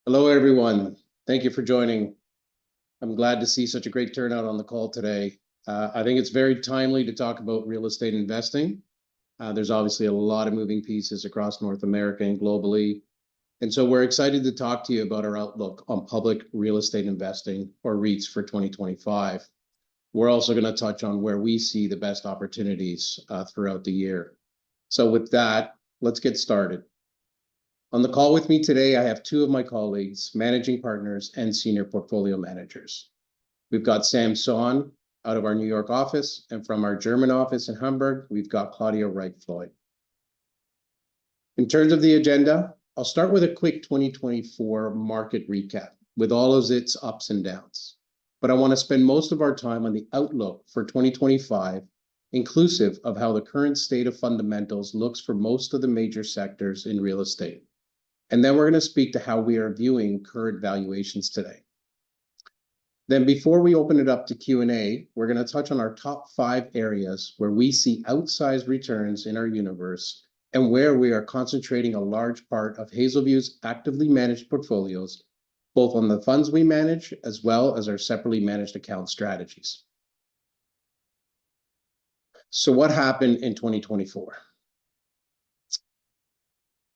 Hello, everyone. Thank you for joining. I'm glad to see such a great turnout on the call today. I think it's very timely to talk about real estate investing. There's obviously a lot of moving pieces across North America and globally. And so we're excited to talk to you about our outlook on public real estate investing, or REITs, for 2025. We're also going to touch on where we see the best opportunities throughout the year. So with that, let's get started. On the call with me today, I have two of my colleagues, managing partners and senior portfolio managers. We've got Sam Son out of our New York office, and from our German office in Hamburg, we've got Claudia Wright-Floyd. In terms of the agenda, I'll start with a quick 2024 market recap with all of its ups and downs. But I want to spend most of our time on the outlook for 2025, inclusive of how the current state of fundamentals looks for most of the major sectors in real estate. And then we're going to speak to how we are viewing current valuations today. Then before we open it up to Q&A, we're going to touch on our top 5 areas where we see outsized returns in our universe and where we are concentrating a large part of Hazelview's actively managed portfolios, both on the funds we manage as well as our separately managed account strategies. So what happened in 2024?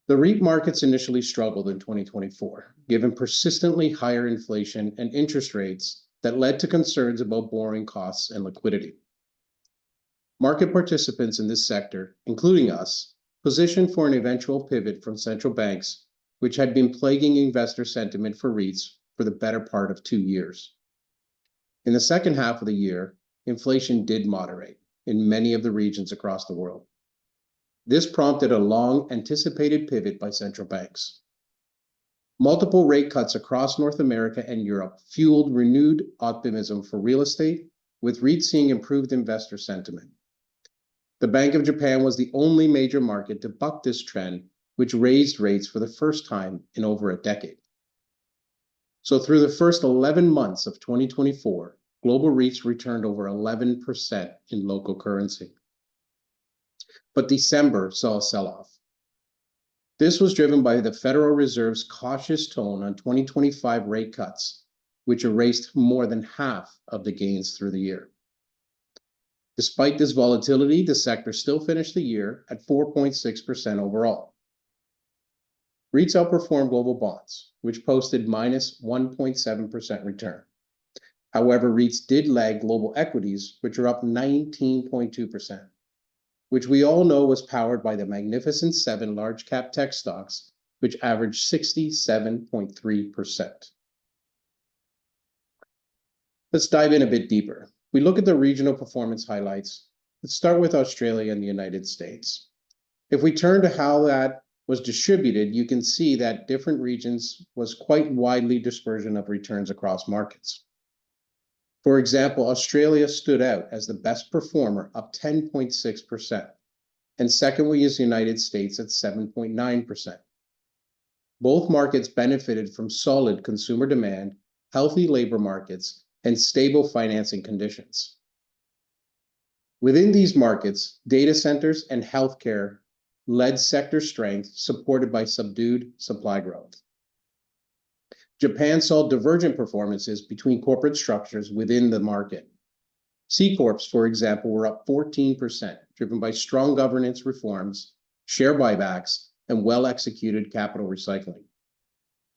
The REIT markets initially struggled in 2024, given persistently higher inflation and interest rates that led to concerns about borrowing costs and liquidity. Market participants in this sector, including us, positioned for an eventual pivot from central banks, which had been plaguing investor sentiment for REITs for the better part of 2 years. In the second half of the year, inflation did moderate in many of the regions across the world. This prompted a long-anticipated pivot by central banks. Multiple rate cuts across North America and Europe fueled renewed optimism for real estate, with REITs seeing improved investor sentiment. The Bank of Japan was the only major market to buck this trend, which raised rates for the first time in over a decade. So through the first 11 months of 2024, global REITs returned over 11% in local currency. But December saw a sell-off. This was driven by the Federal Reserve's cautious tone on 2025 rate cuts, which erased more than half of the gains through the year. Despite this volatility, the sector still finished the year at 4.6% overall. REITs outperformed global bonds, which posted minus 1.7% return. However, REITs did lag global equities, which are up 19.2%. Which we all know was powered by the Magnificent Seven large cap tech stocks, which averaged 67.3%. Let's dive in a bit deeper. We look at the regional performance highlights. Let's start with Australia and the United States. If we turn to how that was distributed, you can see that different regions was quite widely dispersion of returns across markets. For example, Australia stood out as the best performer, up 10.6%, and secondly is the United States at 7.9%. Both markets benefited from solid consumer demand, healthy labor markets, and stable financing conditions. Within these markets, data centers and healthcare led sector strength, supported by subdued supply growth. Japan saw divergent performances between corporate structures within the market. C Corps, for example, were up 14%, driven by strong governance reforms, share buybacks, and well-executed capital recycling.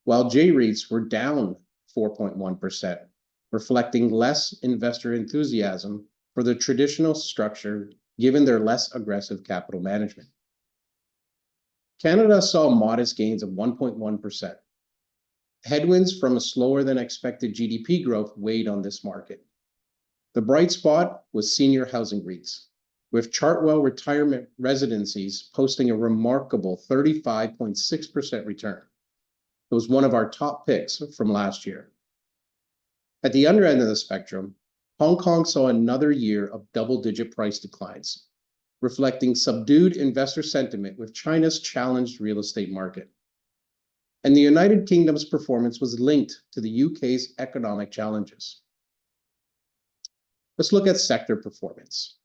While J REITs were down 4.1%, reflecting less investor enthusiasm for the traditional structure given their less aggressive capital management. Canada saw modest gains of 1.1%. Headwinds from a slower than expected GDP growth weighed on this market. The bright spot was senior housing REITs, with Chartwell Retirement Residencies posting a remarkable 35.6% return. It was one of our top picks from last year. At the other end of the spectrum, Hong Kong saw another year of double-digit price declines, reflecting subdued investor sentiment with China's challenged real estate market. And the United Kingdom's performance was linked to the UK's economic challenges. Let's look at sector performance.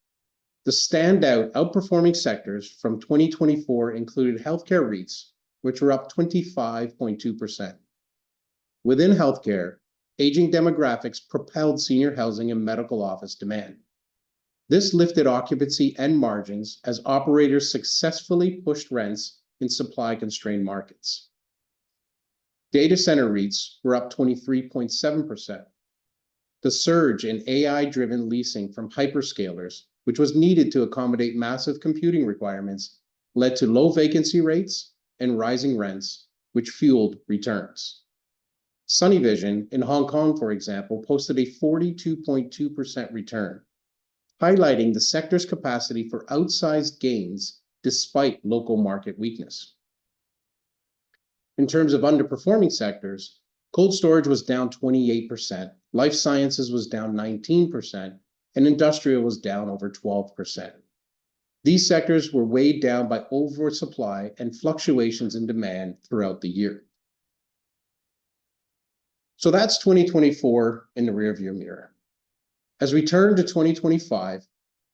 The standout outperforming sectors from 2024 included healthcare REITs, which were up 25.2%, Within healthcare, aging demographics propelled senior housing and medical office demand. This lifted occupancy and margins as operators successfully pushed rents in supply-constrained markets. Data center REITs were up 23.7%. The surge in AI-driven leasing from hyperscalers, which was needed to accommodate massive computing requirements, led to low vacancy rates and rising rents, which fueled returns. Sunnyvision in Hong Kong, for example, posted a 42.2% return, highlighting the sector's capacity for outsized gains despite local market weakness. In terms of underperforming sectors, cold storage was down 28%, life sciences was down 19%, and industrial was down over 12%. These sectors were weighed down by oversupply and fluctuations in demand throughout the year. So that's 2024 in the rearview mirror. As we turn to 2025,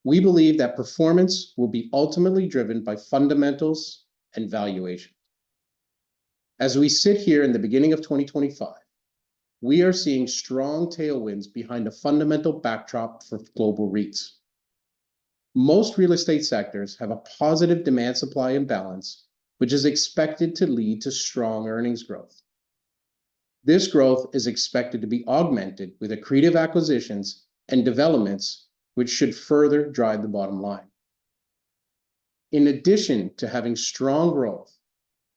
we believe that performance will be ultimately driven by fundamentals and valuation. As we sit here in the beginning of 2025, we are seeing strong tailwinds behind a fundamental backdrop for global REITs. Most real estate sectors have a positive demand-supply imbalance, which is expected to lead to strong earnings growth. This growth is expected to be augmented with accretive acquisitions and developments, which should further drive the bottom line. In addition to having strong growth,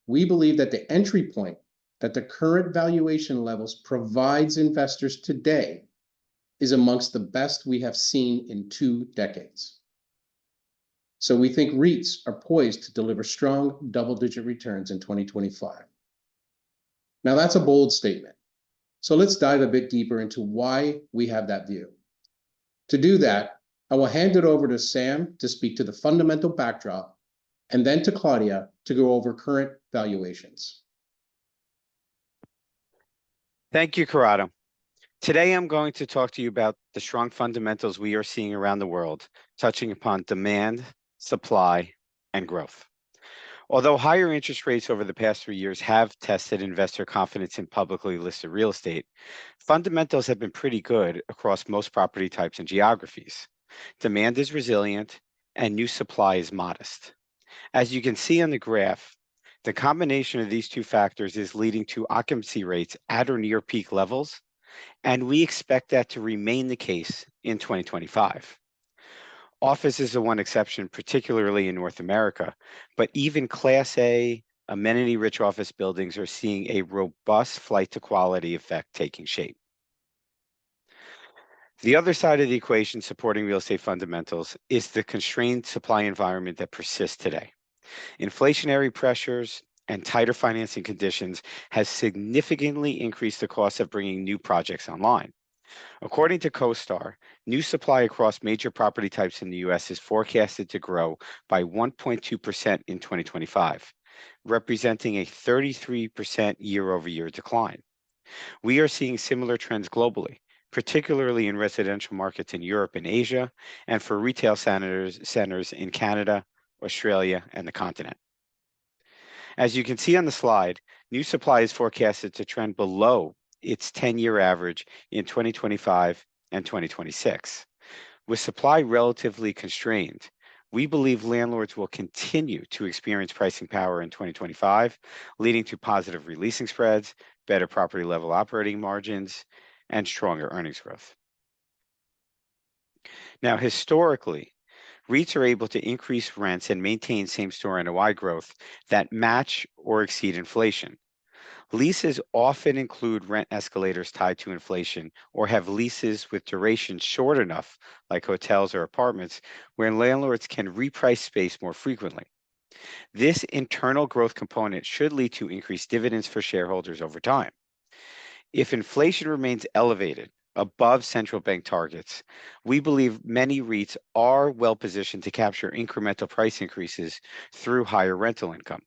we believe that the entry point that the current valuation levels provides investors today is amongst the best we have seen in 2 decades. So we think REITs are poised to deliver strong double-digit returns in 2025. Now that's a bold statement. So let's dive a bit deeper into why we have that view. To do that, I will hand it over to Sam to speak to the fundamental backdrop, and then to Claudia to go over current valuations. Thank you, Corrado. Today, I'm going to talk to you about the strong fundamentals we are seeing around the world, touching upon demand, supply, and growth. Although higher interest rates over the past 3 years have tested investor confidence in publicly listed real estate, fundamentals have been pretty good across most property types and geographies. Demand is resilient, and new supply is modest. As you can see on the graph, the combination of these 2 factors is leading to occupancy rates at or near peak levels, and we expect that to remain the case in 2025. Office is the one exception, particularly in North America, but even Class A, amenity-rich office buildings are seeing a robust flight to quality effect taking shape. The other side of the equation supporting real estate fundamentals is the constrained supply environment that persists today. Inflationary pressures and tighter financing conditions has significantly increased the cost of bringing new projects online. According to CoStar, new supply across major property types in the U.S. is forecasted to grow by 1.2% in 2025, representing a 33% year-over-year decline. We are seeing similar trends globally, particularly in residential markets in Europe and Asia, and for retail centers in Canada, Australia, and the continent. As you can see on the slide, new supply is forecasted to trend below its 10-year average in 2025 and 2026. With supply relatively constrained, we believe landlords will continue to experience pricing power in 2025, leading to positive releasing spreads, better property level operating margins, and stronger earnings growth. Now, historically, REITs are able to increase rents and maintain same-store NOI growth that match or exceed inflation. Leases often include rent escalators tied to inflation or have leases with duration short enough, like hotels or apartments, where landlords can reprice space more frequently. This internal growth component should lead to increased dividends for shareholders over time. If inflation remains elevated above central bank targets, we believe many REITs are well positioned to capture incremental price increases through higher rental income.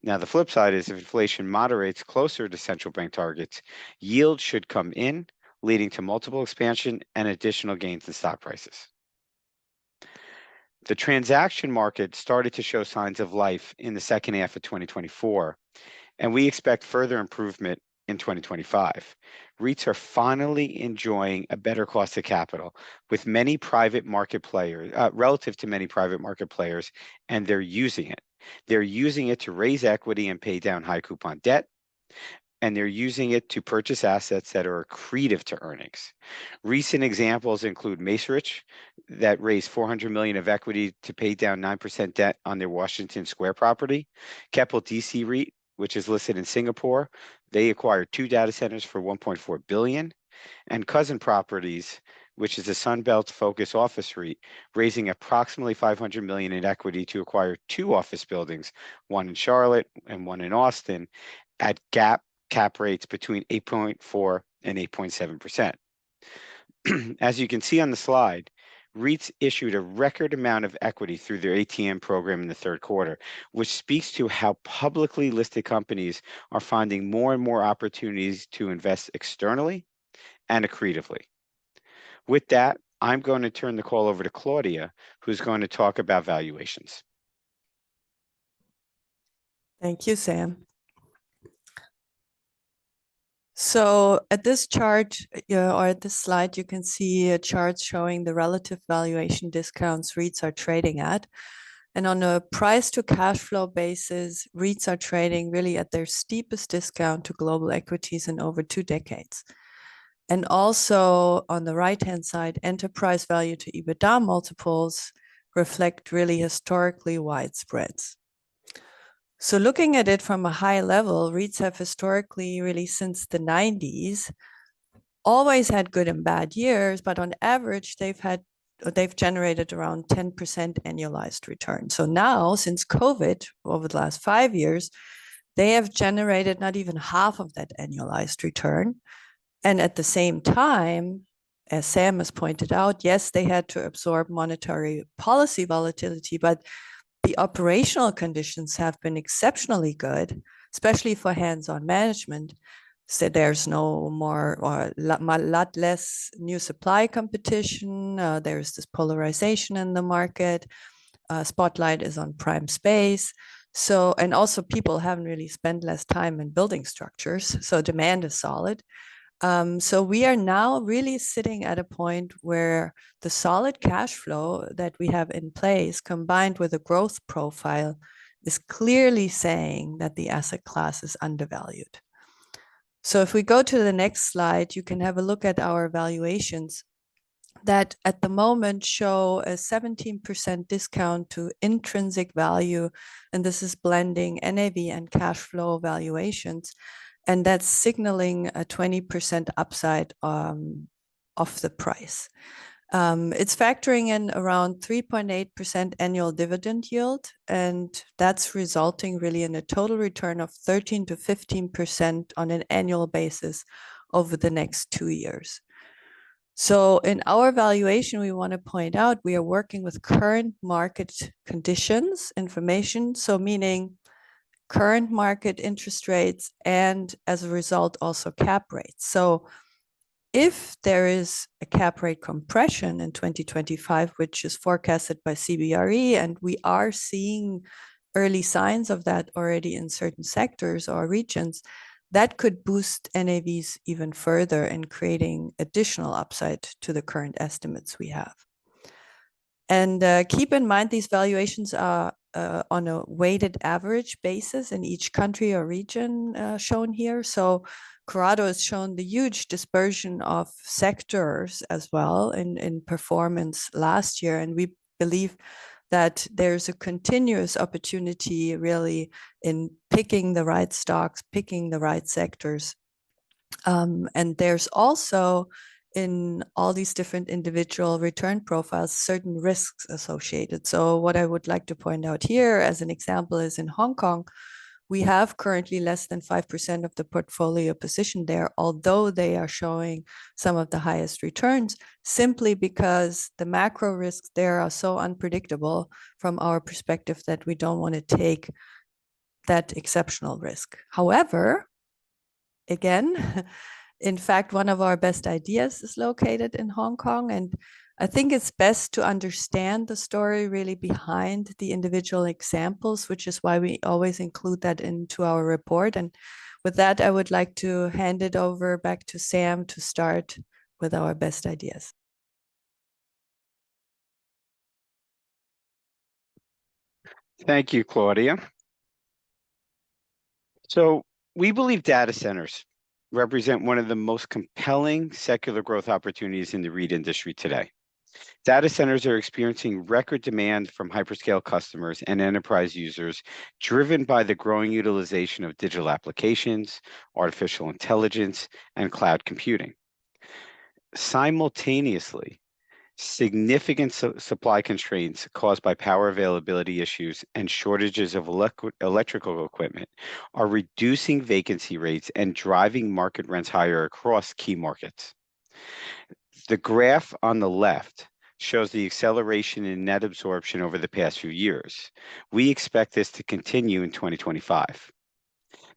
Now, the flip side is if inflation moderates closer to central bank targets, yields should come in, leading to multiple expansion and additional gains in stock prices. The transaction market started to show signs of life in the second half of 2024, and we expect further improvement in 2025. REITs are finally enjoying a better cost of capital with many private market players, relative to many private market players, and they're using it. They're using it to raise equity and pay down high coupon debt, and they're using it to purchase assets that are accretive to earnings. Recent examples include Macerich, that raised $400 million of equity to pay down 9% debt on their Washington Square property. Keppel DC REIT, which is listed in Singapore, they acquired 2 data centers for $1.4 billion. And Cousin Properties, which is a Sunbelt focused office REIT, raising approximately $500 million in equity to acquire 2 office buildings, one in Charlotte and one in Austin, at cap rates between 8.4 and 8.7%. As you can see on the slide, REITs issued a record amount of equity through their ATM program in the third quarter, which speaks to how publicly listed companies are finding more and more opportunities to invest externally and accretively. With that, I'm going to turn the call over to Claudia, who's going to talk about valuations. Thank you, Sam. So at this chart, or at this slide, you can see a chart showing the relative valuation discounts REITs are trading at. And on a price to cash flow basis, REITs are trading really at their steepest discount to global equities in over 2 decades. And also on the right-hand side, enterprise value to EBITDA multiples reflect really historically wide spreads. So looking at it from a high level, REITs have historically, really since the 90s, always had good and bad years, but on average, they've generated around 10% annualized return. So now, since COVID, over the last 5 years, they have generated not even half of that annualized return. And at the same time, as Sam has pointed out, yes, they had to absorb monetary policy volatility, but the operational conditions have been exceptionally good, especially for hands-on management. So there's no more or a lot less new supply competition. There's this polarization in the market. Spotlight is on prime space. So, and also people haven't really spent less time in building structures. So demand is solid. So we are now really sitting at a point where the solid cash flow that we have in place, combined with a growth profile, is clearly saying that the asset class is undervalued. So if we go to the next slide, you can have a look at our valuations that at the moment show a 17% discount to intrinsic value. And this is blending NAV and cash flow valuations. And that's signaling a 20% upside of the price. It's factoring in around 3.8% annual dividend yield, and that's resulting really in a total return of 13 to 15% on an annual basis over the next 2 years. So in our valuation, we want to point out we are working with current market conditions, information, so meaning current market interest rates, and as a result, also cap rates. So if there is a cap rate compression in 2025, which is forecasted by CBRE, and we are seeing early signs of that already in certain sectors or regions, that could boost NAVs even further in creating additional upside to the current estimates we have. And keep in mind, these valuations are on a weighted average basis in each country or region shown here. So Corrado has shown the huge dispersion of sectors as well in performance last year. And we believe that there's a continuous opportunity really in picking the right stocks, picking the right sectors. And there's also in all these different individual return profiles, certain risks associated. So what I would like to point out here as an example is in Hong Kong, we have currently less than 5% of the portfolio position there, although they are showing some of the highest returns, simply because the macro risks there are so unpredictable from our perspective that we don't want to take that exceptional risk. However, again, in fact, one of our best ideas is located in Hong Kong, and I think it's best to understand the story really behind the individual examples, which is why we always include that into our report. And With that, I would like to hand it over back to Sam to start with our best ideas. Thank you, Claudia. So we believe data centers represent one of the most compelling secular growth opportunities in the REIT industry today. Data centers are experiencing record demand from hyperscale customers and enterprise users, driven by the growing utilization of digital applications, artificial intelligence, and cloud computing. Simultaneously, significant supply constraints caused by power availability issues and shortages of electrical equipment are reducing vacancy rates and driving market rents higher across key markets. The graph on the left shows the acceleration in net absorption over the past few years. We expect this to continue in 2025.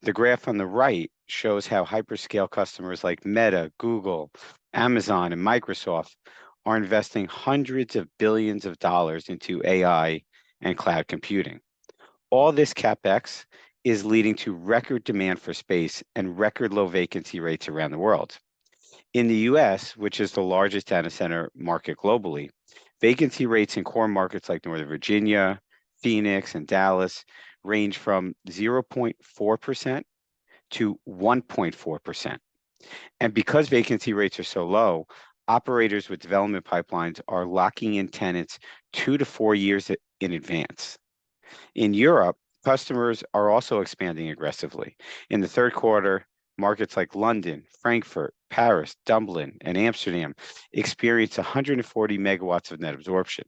The graph on the right shows how hyperscale customers like Meta, Google, Amazon, and Microsoft are investing hundreds of billions of dollars into AI and cloud computing. All this CapEx is leading to record demand for space and record low vacancy rates around the world. In the US, which is the largest data center market globally, vacancy rates in core markets like Northern Virginia, Phoenix, and Dallas range from 0.4% to 1.4%. And because vacancy rates are so low, operators with development pipelines are locking in tenants 2 to 4 years in advance. In Europe, customers are also expanding aggressively. In the third quarter, markets like London, Frankfurt, Paris, Dublin, and Amsterdam experienced 140 megawatts of net absorption.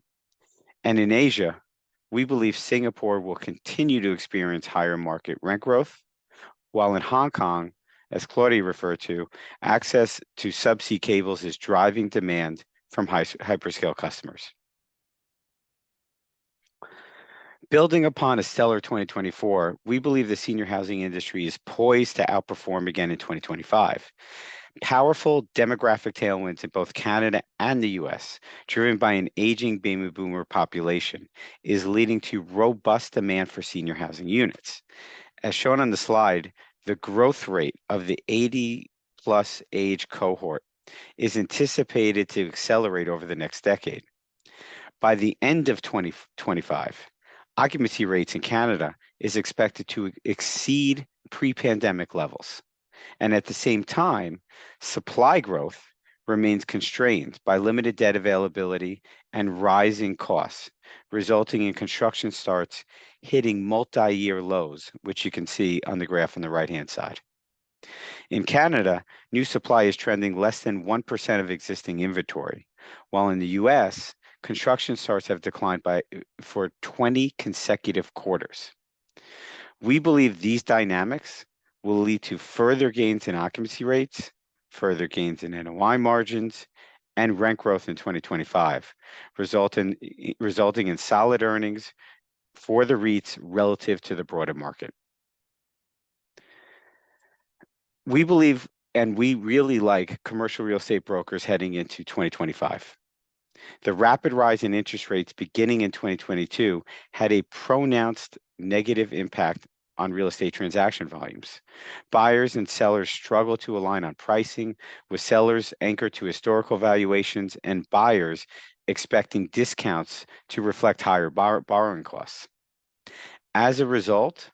And in Asia, we believe Singapore will continue to experience higher market rent growth, while in Hong Kong, as Claudia referred to, access to subsea cables is driving demand from hyperscale customers. Building upon a stellar 2024, we believe the senior housing industry is poised to outperform again in 2025. Powerful demographic tailwinds in both Canada and the US, driven by an aging baby boomer population, is leading to robust demand for senior housing units. As shown on the slide, the growth rate of the 80-plus age cohort is anticipated to accelerate over the next decade. By the end of 2025, occupancy rates in Canada is expected to exceed pre-pandemic levels. And at the same time, supply growth remains constrained by limited debt availability and rising costs, resulting in construction starts hitting multi-year lows, which you can see on the graph on the right-hand side. In Canada, new supply is trending less than 1% of existing inventory, while in the US, construction starts have declined for 20 consecutive quarters. We believe these dynamics will lead to further gains in occupancy rates, further gains in NOI margins, and rent growth in 2025, resulting in solid earnings for the REITs relative to the broader market. We believe, and we really like commercial real estate brokers heading into 2025. The rapid rise in interest rates beginning in 2022 had a pronounced negative impact on real estate transaction volumes. Buyers and sellers struggle to align on pricing, with sellers anchored to historical valuations and buyers expecting discounts to reflect higher borrowing costs. As a result,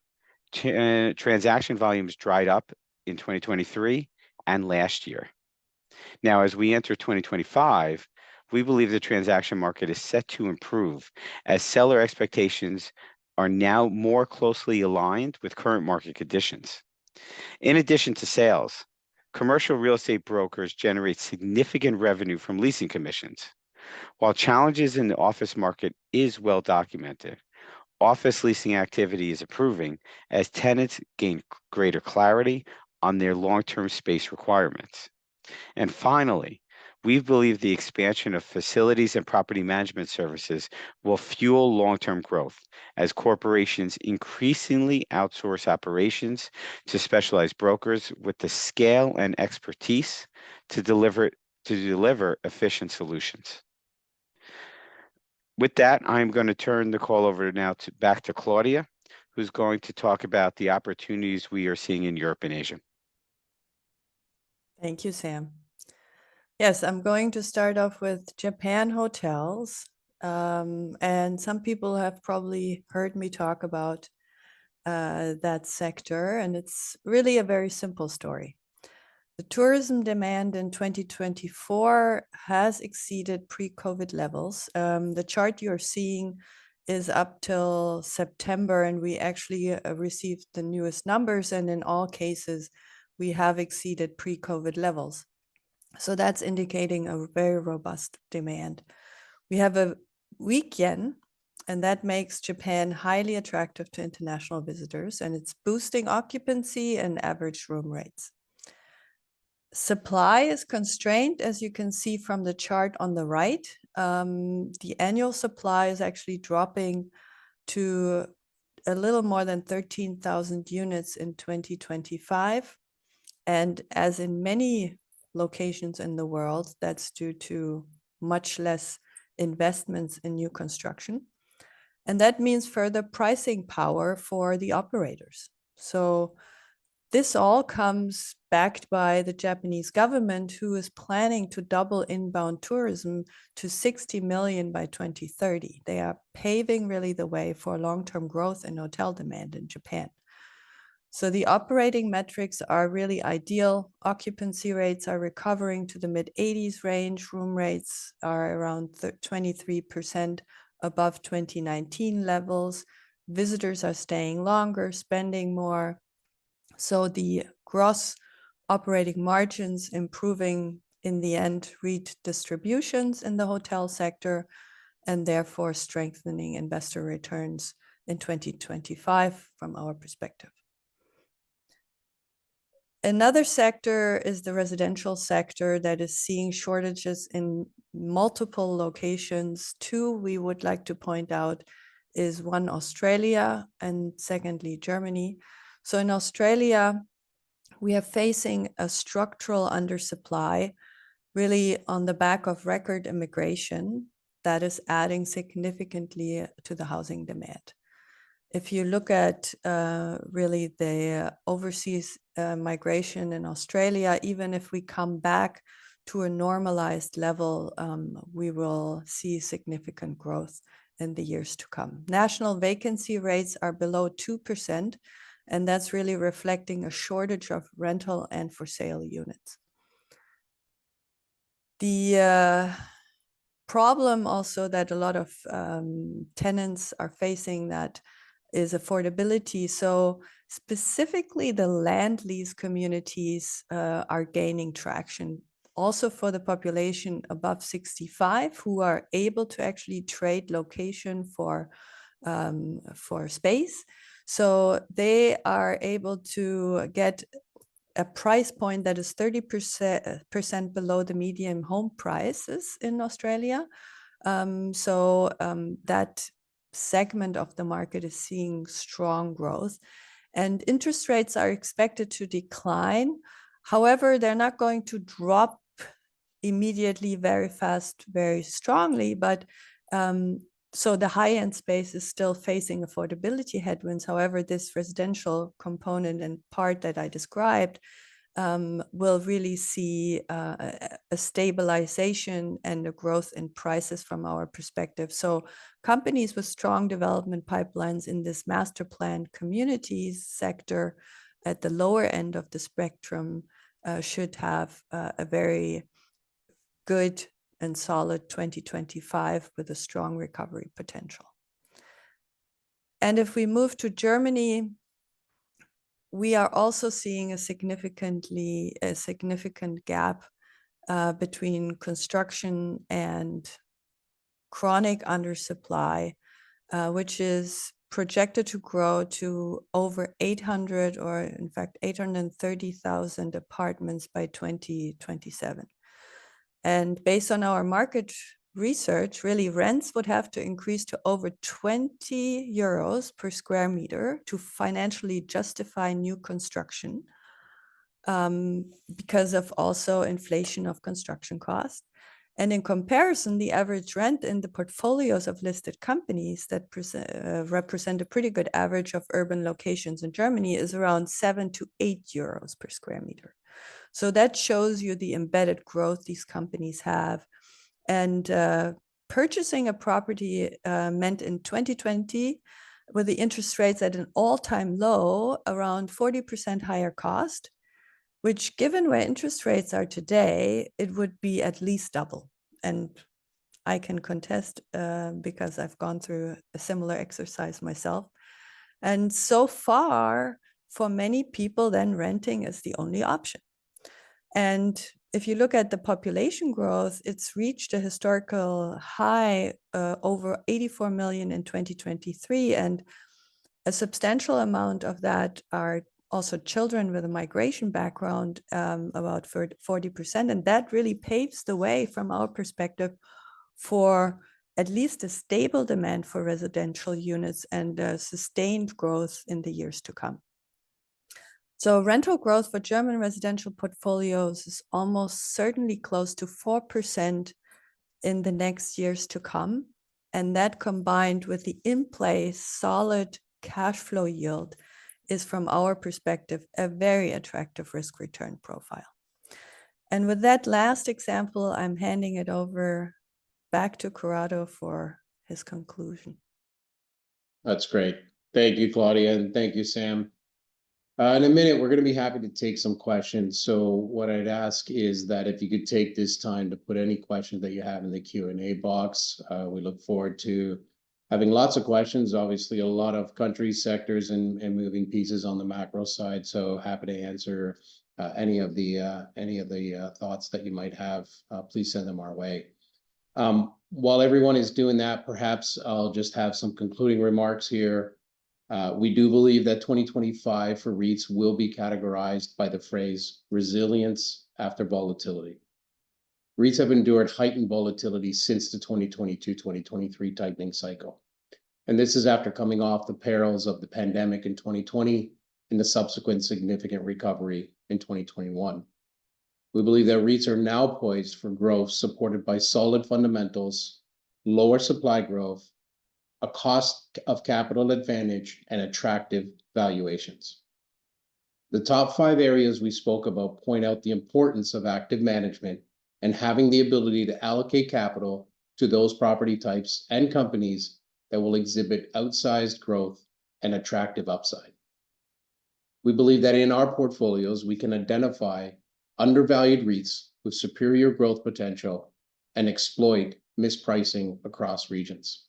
transaction volumes dried up in 2023 and last year. Now, as we enter 2025, we believe the transaction market is set to improve as seller expectations are now more closely aligned with current market conditions. In addition to sales, commercial real estate brokers generate significant revenue from leasing commissions. While challenges in the office market is well documented, office leasing activity is improving as tenants gain greater clarity on their long-term space requirements. And finally, we believe the expansion of facilities and property management services will fuel long-term growth as corporations increasingly outsource operations to specialized brokers with the scale and expertise to deliver efficient solutions. With that, I'm going to turn the call over back to Claudia, who's going to talk about the opportunities we are seeing in Europe and Asia. Thank you, Sam. Yes, I'm going to start off with Japan hotels. And some people have probably heard me talk about that sector, and it's really a very simple story. The tourism demand in 2024 has exceeded pre-COVID levels. The chart you're seeing is up till September, and we actually received the newest numbers, and in all cases, we have exceeded pre-COVID levels. So that's indicating a very robust demand. We have a weak yen, and that makes Japan highly attractive to international visitors, and it's boosting occupancy and average room rates. Supply is constrained, as you can see from the chart on the right. The annual supply is actually dropping to a little more than 13,000 units in 2025. And as in many locations in the world, that's due to much less investments in new construction. And that means further pricing power for the operators. So this all comes backed by the Japanese government, who is planning to double inbound tourism to 60 million by 2030. They are paving really the way for long-term growth in hotel demand in Japan. So the operating metrics are really ideal. Occupancy rates are recovering to the mid-80s range. Room rates are around 23% above 2019 levels. Visitors are staying longer, spending more. So the gross operating margins improving in the end reach distributions in the hotel sector, and therefore strengthening investor returns in 2025 from our perspective. Another sector is the residential sector that is seeing shortages in multiple locations. Two we would like to point out is one, Australia, and secondly, Germany. So in Australia, we are facing a structural undersupply, really on the back of record immigration that is adding significantly to the housing demand. If you look at really the overseas migration in Australia, even if we come back to a normalized level, we will see significant growth in the years to come. National vacancy rates are below 2%, and that's really reflecting a shortage of rental and for sale units. The problem also that a lot of tenants are facing that is affordability. So specifically the land lease communities are gaining traction also for the population above 65 who are able to actually trade location for space. So they are able to get a price point that is 30% below the median home prices in Australia. That segment of the market is seeing strong growth, and interest rates are expected to decline. However, they're not going to drop immediately very fast, very strongly, but so the high-end space is still facing affordability headwinds. However, this residential component and part that I described will really see a stabilization and a growth in prices from our perspective. So companies with strong development pipelines in this master planned communities sector at the lower end of the spectrum should have a very good and solid 2025 with a strong recovery potential. And if we move to Germany, we are also seeing a significant gap between construction and chronic undersupply, which is projected to grow to over 800 or in fact 830,000 apartments by 2027. And based on our market research, really rents would have to increase to over 20 euros per square meter to financially justify new construction because of also inflation of construction costs. And in comparison, the average rent in the portfolios of listed companies that represent a pretty good average of urban locations in Germany is around 7 to 8 euros per square meter. So that shows you the embedded growth these companies have. And purchasing a property meant in 2020, with the interest rates at an all-time low, around 40% higher cost, which given where interest rates are today, it would be at least double. And I can contest because I've gone through a similar exercise myself. And so far, for many people, then renting is the only option. And if you look at the population growth, it's reached a historical high, over 84 million in 2023. And a substantial amount of that are also children with a migration background, about 40%. And that really paves the way from our perspective for at least a stable demand for residential units and sustained growth in the years to come. So rental growth for German residential portfolios is almost certainly close to 4% in the next years to come. And that combined with the in-place solid cash flow yield is, from our perspective, a very attractive risk return profile. And with that last example, I'm handing it over back to Corrado for his conclusion. That's great. Thank you, Claudia, and thank you, Sam. In a minute, we're going to be happy to take some questions. So what I'd ask is that if you could take this time to put any questions that you have in the Q&A box. We look forward to having lots of questions, obviously a lot of countries, sectors, and moving pieces on the macro side. So happy to answer any of the thoughts that you might have. Please send them our way. While everyone is doing that, perhaps I'll just have some concluding remarks here. We do believe that 2025 for REITs will be categorized by the phrase resilience after volatility. REITs have endured heightened volatility since the 2022-2023 tightening cycle. And this is after coming off the perils of the pandemic in 2020 and the subsequent significant recovery in 2021. We believe that REITs are now poised for growth supported by solid fundamentals, lower supply growth, a cost of capital advantage, and attractive valuations. The top 5 areas we spoke about point out the importance of active management and having the ability to allocate capital to those property types and companies that will exhibit outsized growth and attractive upside. We believe that in our portfolios, we can identify undervalued REITs with superior growth potential and exploit mispricing across regions.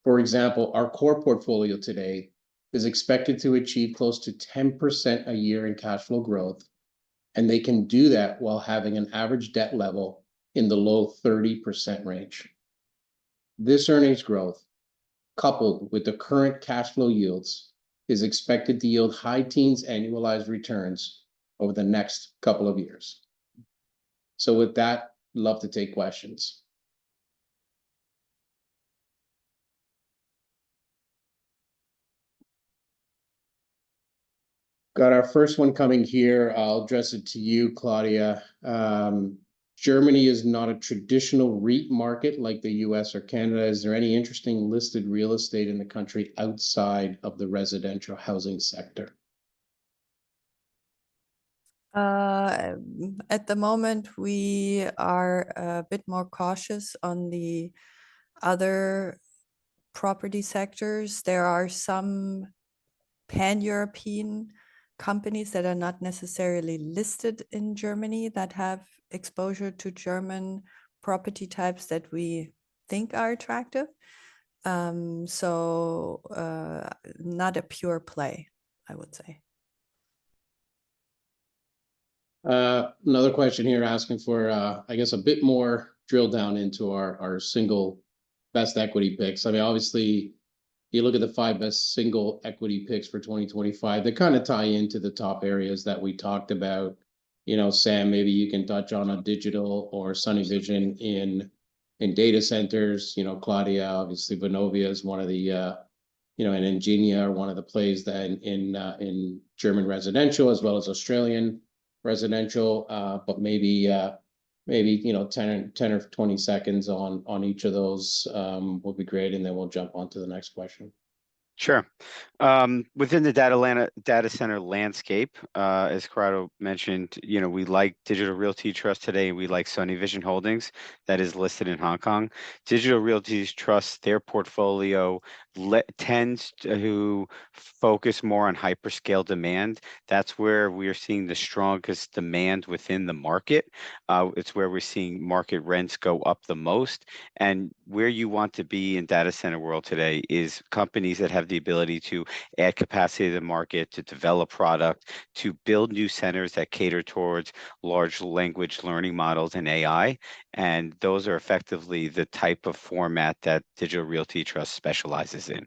For example, our core portfolio today is expected to achieve close to 10% a year in cash flow growth, and they can do that while having an average debt level in the low 30% range. This earnings growth, coupled with the current cash flow yields, is expected to yield high teens annualized returns over the next couple of years. So with that, love to take questions. Got our first one coming here. I'll address it to you, Claudia. Germany is not a traditional REIT market like the US or Canada. Is there any interesting listed real estate in the country outside of the residential housing sector? At the moment, we are a bit more cautious on the other property sectors. There are some pan-European companies that are not necessarily listed in Germany that have exposure to German property types that we think are attractive. So not a pure play, I would say. Another question here asking for, I guess, a bit more drill down into our single best equity picks. I mean, obviously, you look at the 5 best single equity picks for 2025, they kind of tie into the top areas that we talked about. You know, Sam, maybe you can touch on a digital or Sunny Vision in data centers. You know, Claudia, obviously, Vonovia is one of the, you know, and Ingenia are one of the plays that in German residential as well as Australian residential. But maybe maybe, 10 or 20 seconds on each of those will be great, and then we'll jump on to the next question. Sure. Within the data center landscape, as Corrado mentioned, we like Digital Realty Trust today. We like Sunny Vision Holdings that is listed in Hong Kong. Digital Realty Trust, their portfolio tends to focus more on hyperscale demand. That's where we are seeing the strongest demand within the market. It's where we're seeing market rents go up the most. And where you want to be in data center world today is companies that have the ability to add capacity to the market, to develop product, to build new centers that cater towards large language learning models and AI. And those are effectively the type of format that Digital Realty Trust specializes in.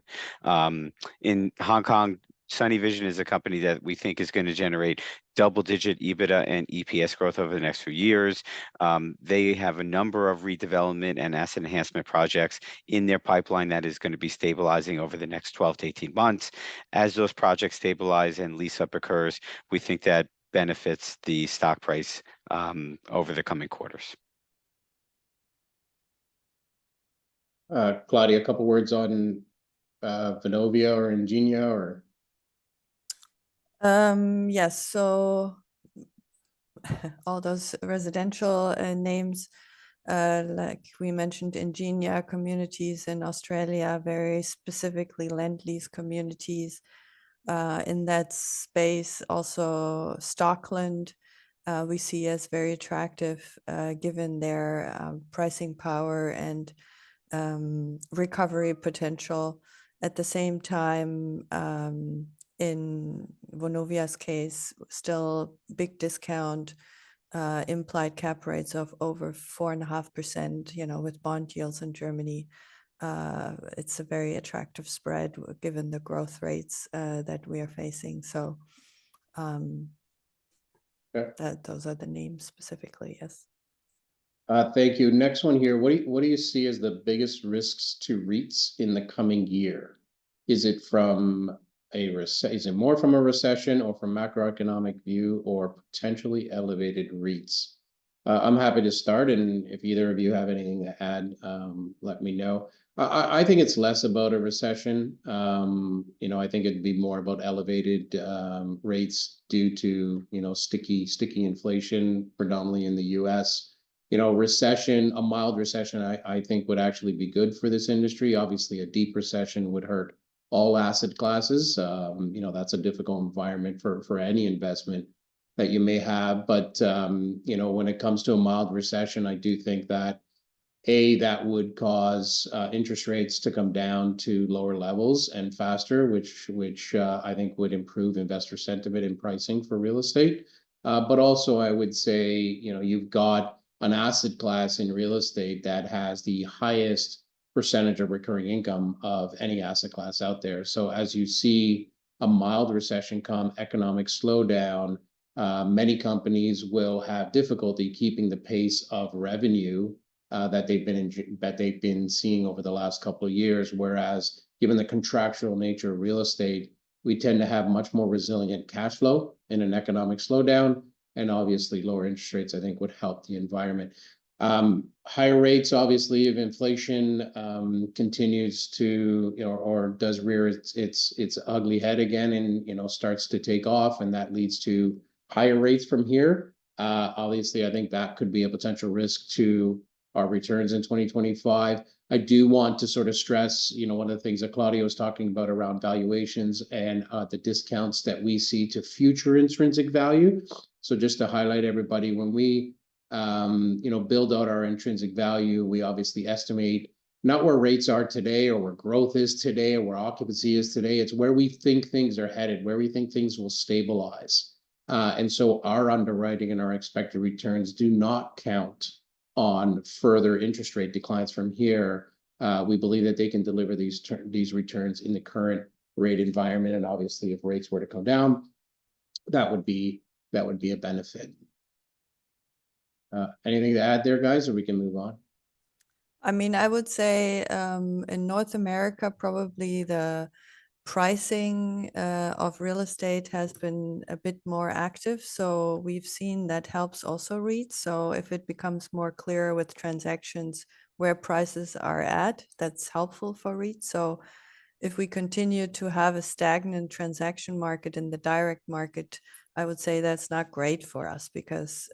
In Hong Kong, Sunny Vision is a company that we think is going to generate double-digit EBITDA and EPS growth over the next few years. They have a number of redevelopment and asset enhancement projects in their pipeline that is going to be stabilizing over the next 12 to 18 months. As those projects stabilize and lease up occurs, we think that benefits the stock price over the coming quarters. Claudia, a couple words on Vonovia or Ingenia or? Yes, so all those residential names, like we mentioned, Ingenia communities in Australia, very specifically land lease communities. In that space, also Stockland, we see as very attractive given their pricing power and recovery potential. At the same time, in Vonovia's case, still big discount, implied cap rates of over 4.5%, with bond yields in Germany. It's a very attractive spread given the growth rates that we are facing. So those are the names specifically, yes. Thank you. Next one here. What do you see as the biggest risks to REITs in the coming year? Is it is it more from a recession or from macroeconomic view or potentially elevated REITs? I'm happy to start, and if either of you have anything to add, let me know. I think it's less about a recession. I think it'd be more about elevated rates due to sticky inflation, predominantly in the U.S. Recession, a mild recession, I think would actually be good for this industry. Obviously, a deep recession would hurt all asset classes. That's a difficult environment for any investment that you may have. But, when it comes to a mild recession, I do think that that would cause interest rates to come down to lower levels and faster, which I think would improve investor sentiment and pricing for real estate. But also, I would say, you've got an asset class in real estate that has the highest percentage of recurring income of any asset class out there. So as you see a mild recession come, economic slowdown, many companies will have difficulty keeping the pace of revenue that they've been seeing over the last couple of years. Whereas, given the contractual nature of real estate, we tend to have much more resilient cash flow in an economic slowdown, and obviously lower interest rates, I think, would help the environment. Higher rates, obviously, if inflation continues to, or does rear its ugly head again and, starts to take off, and that leads to higher rates from here. Obviously, I think that could be a potential risk to our returns in 2025. I do want to sort of stress, one of the things that Claudia was talking about around valuations and the discounts that we see to future intrinsic value. So just to highlight everybody, when we build out our intrinsic value, we obviously estimate not where rates are today or where growth is today or where occupancy is today. It's where we think things are headed, where we think things will stabilize. And so our underwriting and our expected returns do not count on further interest rate declines from here. We believe that they can deliver these returns in the current rate environment. And obviously, if rates were to come down, that would be a benefit. Anything to add there, guys, or we can move on? I mean, I would say in North America, probably the pricing of real estate has been a bit more active. So we've seen that helps also REITs. So if it becomes more clear with transactions where prices are at, that's helpful for REITs. So if we continue to have a stagnant transaction market in the direct market, I would say that's not great for us, because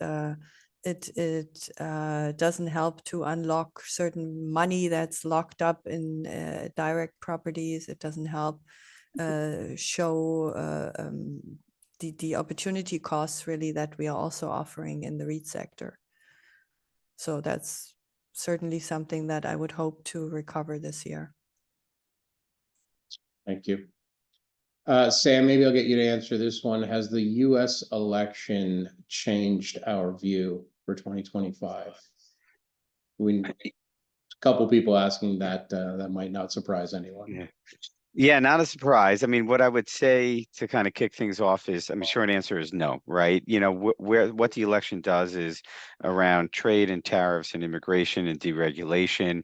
it doesn't help to unlock certain money that's locked up in direct properties. It doesn't help show the opportunity costs really that we are also offering in the REIT sector. So that's certainly something that I would hope to recover this year. Thank you. Sam, maybe I'll get you to answer this one. Has the US election changed our view for 2025? A couple people asking that, that might not surprise anyone. Yeah. Yeah, not a surprise. I mean, what I would say to kind of kick things off is, I mean, short answer is no, right? You know, what the election does is around trade and tariffs and immigration and deregulation.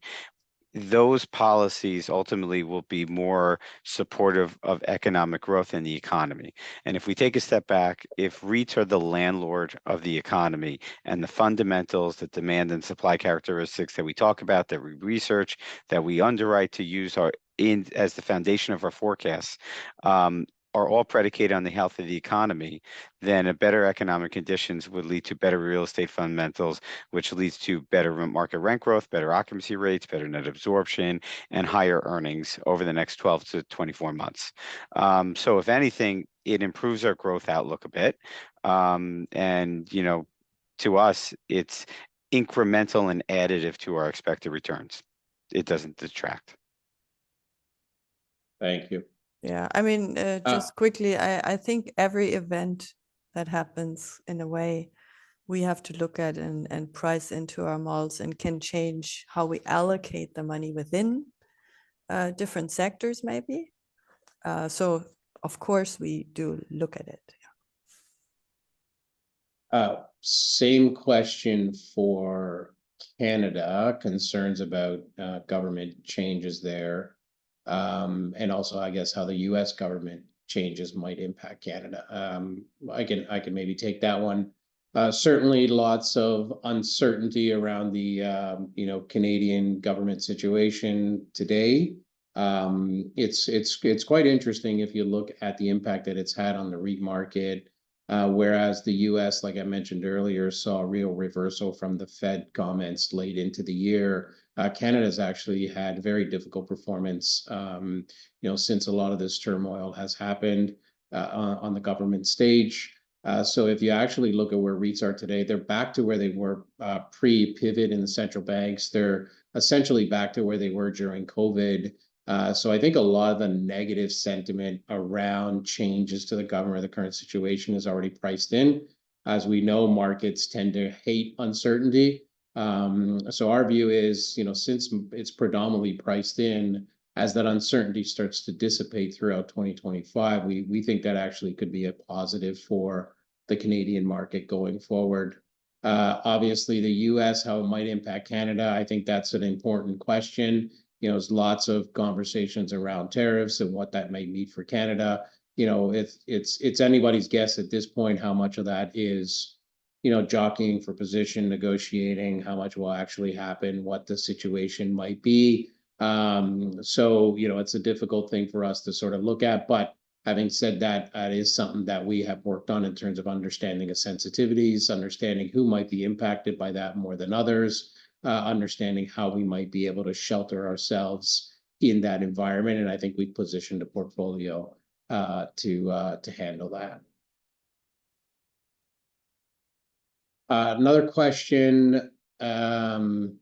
Those policies ultimately will be more supportive of economic growth in the economy. And if we take a step back, if REITs are the landlord of the economy and the fundamentals, the demand and supply characteristics that we talk about, that we research, that we underwrite to use as the foundation of our forecasts, are all predicated on the health of the economy, then a better economic conditions would lead to better real estate fundamentals, which leads to better market rent growth, better occupancy rates, better net absorption, and higher earnings over the next 12 to 24 months. So if anything, it improves our growth outlook a bit. And, you know, to us, it's incremental and additive to our expected returns. It doesn't detract. Thank you. Yeah, I mean, just quickly, I think every event that happens, in a way, we have to look at and price into our models, and can change how we allocate the money within different sectors, maybe. So, of course, we do look at it. Same question for Canada, concerns about government changes there. And also, I guess, how the US government changes might impact Canada. I can maybe take that one. Certainly lots of uncertainty around the Canadian government situation today. It's quite interesting if you look at the impact that it's had on the REIT market. Whereas the US, like I mentioned earlier, saw a real reversal from the Fed comments late into the year. Canada's actually had very difficult performance, since a lot of this turmoil has happened on the government stage. So if you actually look at where REITs are today, they're back to where they were pre-pivot in the central banks. They're essentially back to where they were during COVID. So I think a lot of the negative sentiment around changes to the government, the current situation, is already priced in. As we know, markets tend to hate uncertainty. So our view is, since it's predominantly priced in, as that uncertainty starts to dissipate throughout 2025, we think that actually could be a positive for the Canadian market going forward. Obviously, the US, how it might impact Canada, I think that's an important question. There's lots of conversations around tariffs and what that might mean for Canada. It's anybody's guess at this point how much of that is, jockeying for position, negotiating, how much will actually happen, what the situation might be. So, it's a difficult thing for us to sort of look at. But having said that, that is something that we have worked on in terms of understanding of sensitivities, understanding who might be impacted by that more than others, understanding how we might be able to shelter ourselves in that environment. And I think we've positioned a portfolio to handle that. Another question, after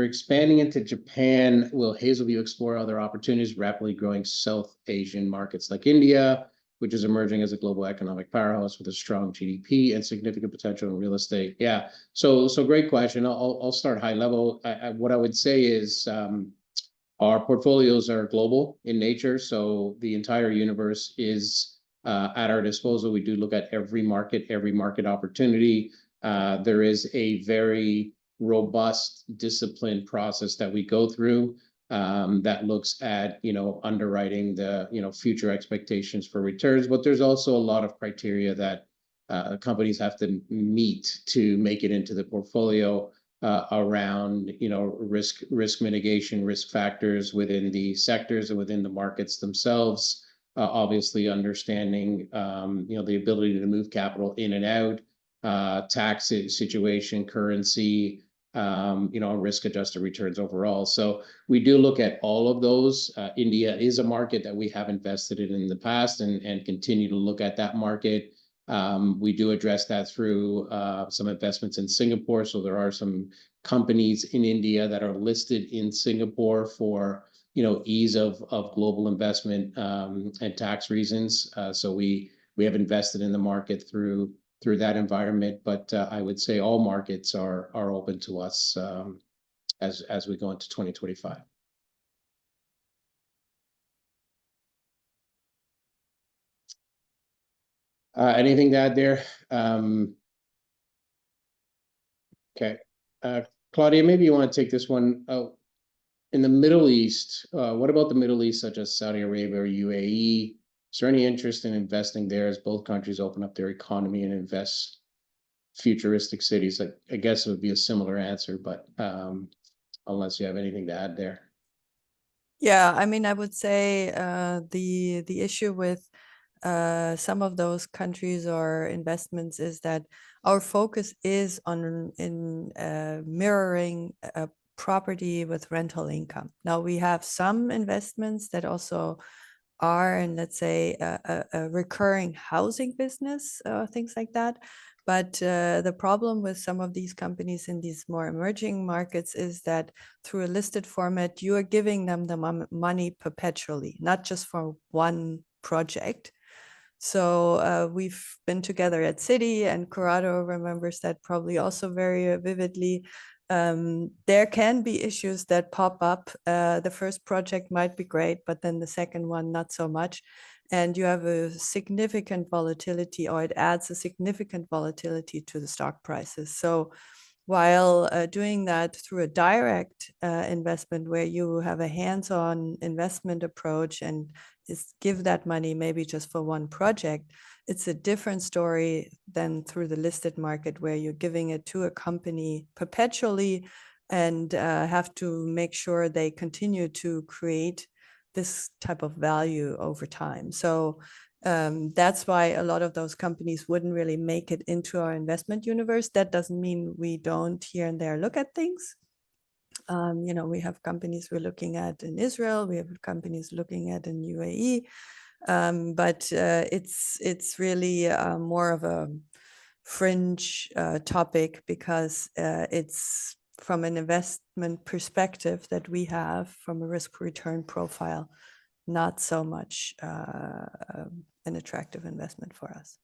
expanding into Japan, will Hazelview explore other opportunities, rapidly growing South Asian markets like India, which is emerging as a global economic powerhouse with a strong GDP and significant potential in real estate? Yeah, so great question. I'll start high level. What I would say is our portfolios are global in nature, so the entire universe is at our disposal. We do look at every market opportunity. There is a very robust, disciplined process that we go through. that looks at, underwriting the, future expectations for returns. But there's also a lot of criteria that companies have to meet to make it into the portfolio around, risk mitigation, risk factors within the sectors and within the markets themselves. Obviously, understanding, the ability to move capital in and out, tax situation, currency, risk-adjusted returns overall. So we do look at all of those. India is a market that we have invested in the past and continue to look at that market. We do address that through some investments in Singapore. So there are some companies in India that are listed in Singapore for, ease of global investment and tax reasons. So we have invested in the market through that environment. But I would say all markets are open to us as we go into 2025. Anything to add there? Okay. Claudia, maybe you want to take this one. In the Middle East, what about the Middle East, such as Saudi Arabia or UAE? Is there any interest in investing there as both countries open up their economy and invest futuristic cities? I guess it would be a similar answer, but unless you have anything to add there. Yeah, I mean, I would say the issue with some of those countries or investments is that our focus is on mirroring a property with rental income. Now we have some investments that also are in, let's say, a recurring housing business, things like that. But the problem with some of these companies in these more emerging markets is that through a listed format, you are giving them the money perpetually, not just for one project. So we've been together at Citi, and Corrado remembers that probably also very vividly. There can be issues that pop up. The first project might be great, but then the second one, not so much. And you have a significant volatility, or it adds a significant volatility to the stock prices. So while doing that through a direct investment where you have a hands-on investment approach and give that money maybe just for one project, it's a different story than through the listed market where you're giving it to a company perpetually and have to make sure they continue to create this type of value over time. So that's why a lot of those companies wouldn't really make it into our investment universe. That doesn't mean we don't here and there look at things. We have companies we're looking at in Israel, we have companies looking at in UAE, but it's really more of a fringe topic because it's from an investment perspective that we have from a risk return profile, not so much an attractive investment for us.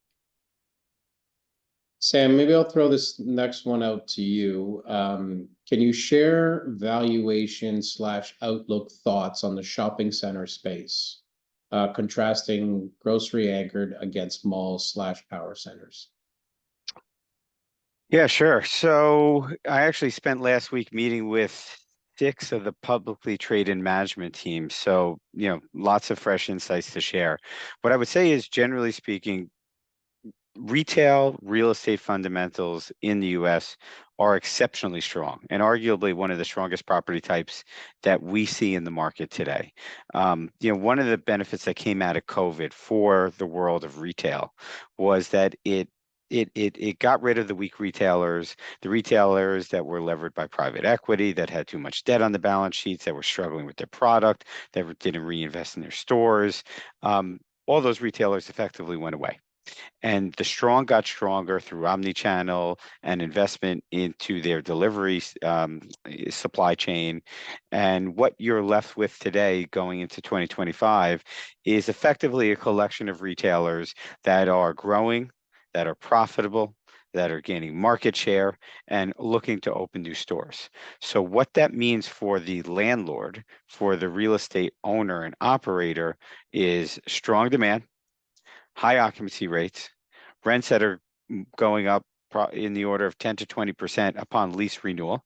Sam, maybe I'll throw this next one out to you. Can you share valuation/outlook thoughts on the shopping center space, contrasting grocery anchored against malls/power centers? Yeah, sure. So I actually spent last week meeting with 6 of the publicly traded management teams. So, lots of fresh insights to share. What I would say is, generally speaking, retail real estate fundamentals in the US are exceptionally strong and arguably one of the strongest property types that we see in the market today. One of the benefits that came out of COVID for the world of retail was that it got rid of the weak retailers, the retailers that were levered by private equity, that had too much debt on the balance sheets, that were struggling with their product, that didn't reinvest in their stores. All those retailers effectively went away. And the strong got stronger through omni-channel and investment into their delivery supply chain. And what you're left with today going into 2025 is effectively a collection of retailers that are growing, that are profitable, that are gaining market share and looking to open new stores. So what that means for the landlord, for the real estate owner and operator, is strong demand, high occupancy rates, rents that are going up in the order of 10 to 20% upon lease renewal,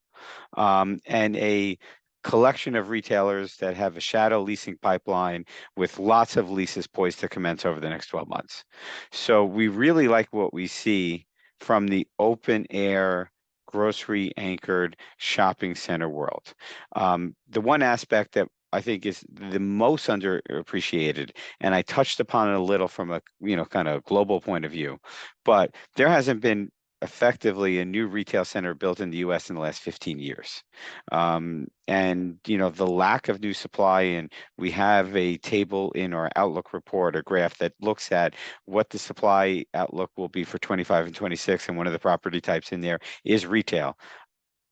and a collection of retailers that have a shadow leasing pipeline with lots of leases poised to commence over the next 12 months. So we really like what we see from the open air, grocery anchored shopping center world. The one aspect that I think is the most underappreciated, and I touched upon it a little from a kind of global point of view, but there hasn't been effectively a new retail center built in the US in the last 15 years. And the lack of new supply, and we have a table in our outlook report, a graph that looks at what the supply outlook will be for 25 and 26, and one of the property types in there is retail.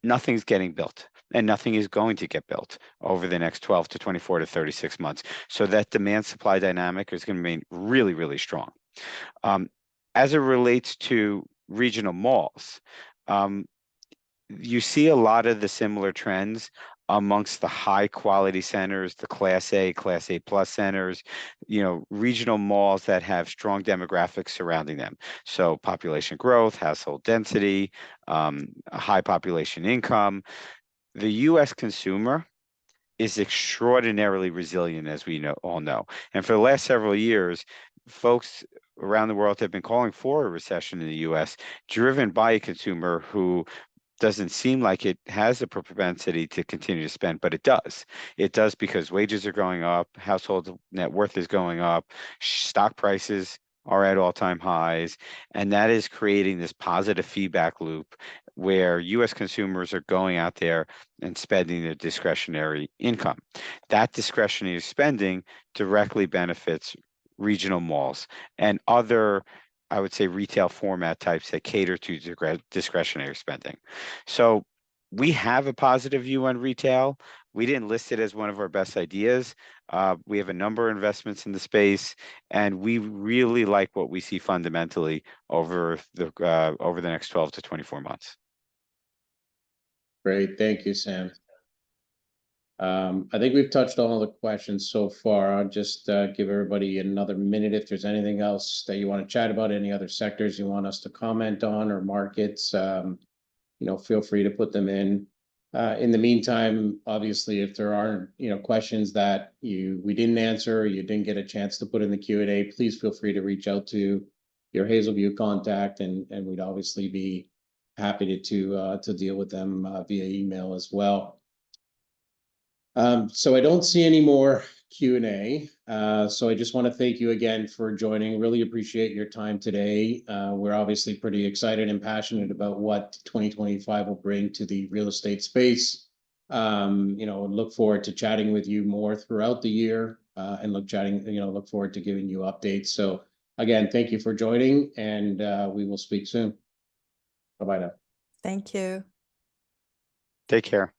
Nothing's getting built, and nothing is going to get built over the next 12 to 24 to 36 months. So that demand supply dynamic is going to remain really, really strong. As it relates to regional malls, you see a lot of the similar trends amongst the high quality centers, the Class A plus centers, regional malls that have strong demographics surrounding them. So population growth, household density, high population income. The US consumer is extraordinarily resilient, as we all know. And for the last several years, folks around the world have been calling for a recession in the US, driven by a consumer who doesn't seem like it has a propensity to continue to spend, but it does. It does because wages are going up, household net worth is going up, stock prices are at all-time highs, and that is creating this positive feedback loop where US consumers are going out there and spending their discretionary income. That discretionary spending directly benefits regional malls and other, I would say, retail format types that cater to discretionary spending. So we have a positive view on retail. We didn't list it as one of our best ideas. We have a number of investments in the space, and we really like what we see fundamentally over the next 12 to 24 months. Great, thank you, Sam. I think we've touched on all the questions so far. I'll just give everybody another minute if there's anything else that you want to chat about, any other sectors you want us to comment on or markets, feel free to put them in. In the meantime, obviously, if there are questions that we didn't answer or you didn't get a chance to put in the Q&A, please feel free to reach out to your Hazelview contact, and we'd obviously be happy to deal with them via email as well. So I don't see any more Q&A. So I just want to thank you again for joining. Really appreciate your time today. We're obviously pretty excited and passionate about what 2025 will bring to the real estate space. Look forward to chatting with you more throughout the year, and look forward to giving you updates. So again, thank you for joining, and we will speak soon. Bye-bye now. Thank you. Take care.